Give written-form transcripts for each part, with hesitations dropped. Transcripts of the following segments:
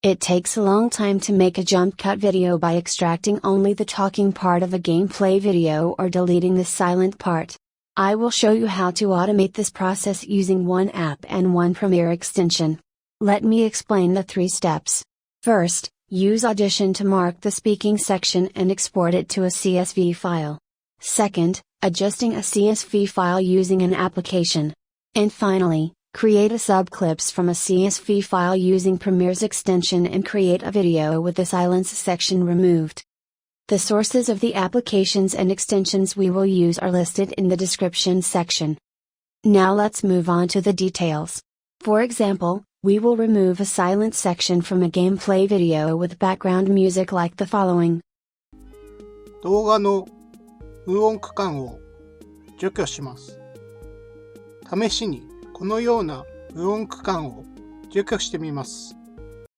It takes a long time to make a jump cut video by extracting only the talking part of a gameplay video or deleting the silent part. I will show you how to automate this process using one app and one Premiere extension. Let me explain the 3 steps. First, use Audition to mark the speaking section and export it to a CSV file. Second, adjusting a CSV file using an application. And finally, create a subclips from a CSV file using Premiere's extension and create a video with the silence section removed. The sources of the applications and extensions we will use are listed in the description section. Now let's move on to the details. For example, we will remove a silent section from a gameplay video with background music like the following. 動画の無音区間を除去します。試しにこのような無音区間を除去してみます。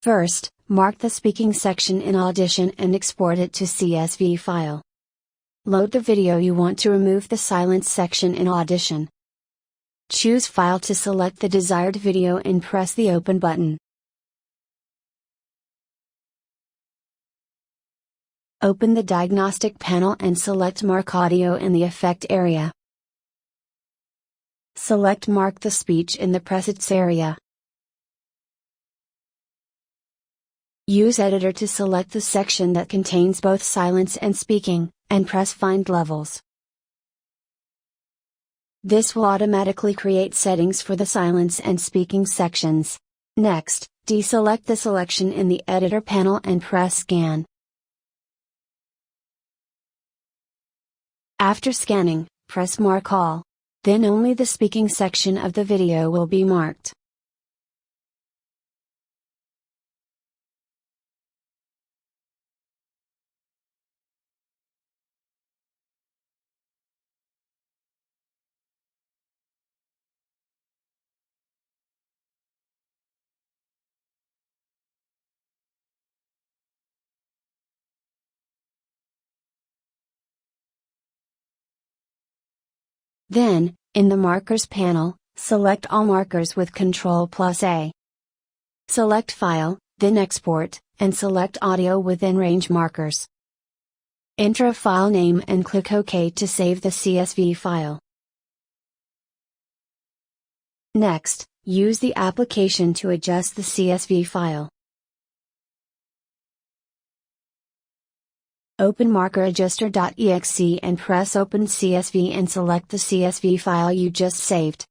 First, mark the speaking section in Audition and export it to CSV file. Load the video you want to remove the silence section in Audition. Choose File to select the desired video and press the Open button. Open the diagnostic panel and select Mark Audio in the Effect area. Select Mark the speech in the Presets area. Use Editor to select the section that contains both silence and speaking, and press Find Levels. This will automatically create settings for the silence and speaking sections. Next, deselect the selection in the Editor panel and press Scan. After scanning, press Mark All. Then only the speaking section of the video will be marked. Then, in the Markers panel, select all markers with Ctrl+A. Select File, then Export, and select Audio within Range Markers. Enter a file name and click OK to save the CSV file. Next, use the application to adjust the CSV file. Open markeradjuster.exe and press Open CSV and select the CSV file you just saved.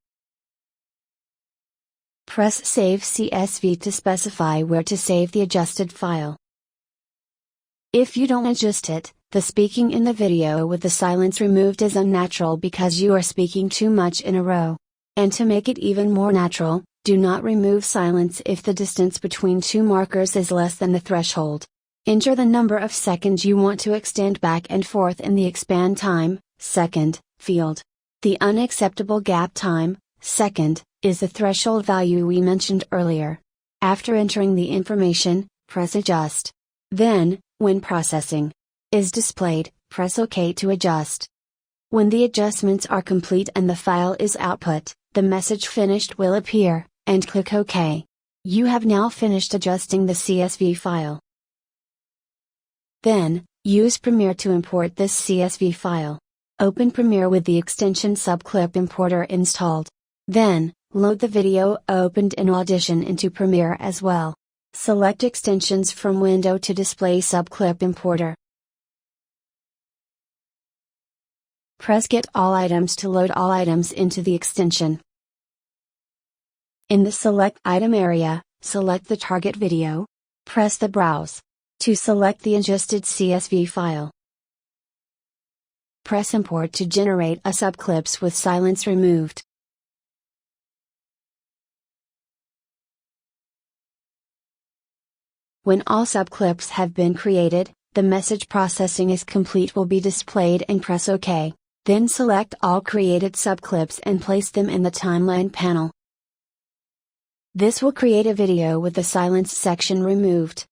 Press Save CSV to specify where to save the adjusted file. If you don't adjust it, the speaking in the video with the silence removed is unnatural because you are speaking too much in a row. And to make it even more natural, do not remove silence if the distance between 2 markers is less than the threshold. Enter the number of seconds you want to extend back and forth in the Expand Time, second, field. The unacceptable gap time, second, is the threshold value we mentioned earlier. After entering the information, press Adjust. Then, when processing is displayed, press OK to adjust. When the adjustments are complete and the file is output, the message Finished will appear, and click OK. You have now finished adjusting the CSV file. Then, use Premiere to import this CSV file. Open Premiere with the extension Subclip Importer installed. Then, load the video opened in Audition into Premiere as well. Select Extensions from window to display Subclip Importer. Press Get All Items to load all items into the extension. In the Select Item area, select the target video. Press the Browse to select the adjusted CSV file. Press Import to generate a subclips with silence removed. When all subclips have been created, the message processing is complete will be displayed and press OK. Then select all created subclips and place them in the Timeline panel. This will create a video with the silence section removed.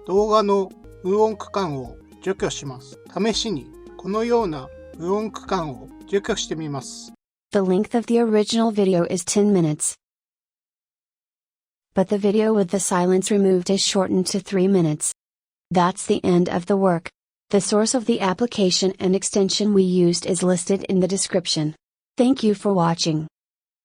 動画の無音区間を除去します。試しにこのような無音区間を除去してみます。The length of the original video is 10 minutes. But the video with the silence removed is shortened to 3 minutes. That's the end of the work. The source of the application and extension we used is listed in the description. Thank you for watching.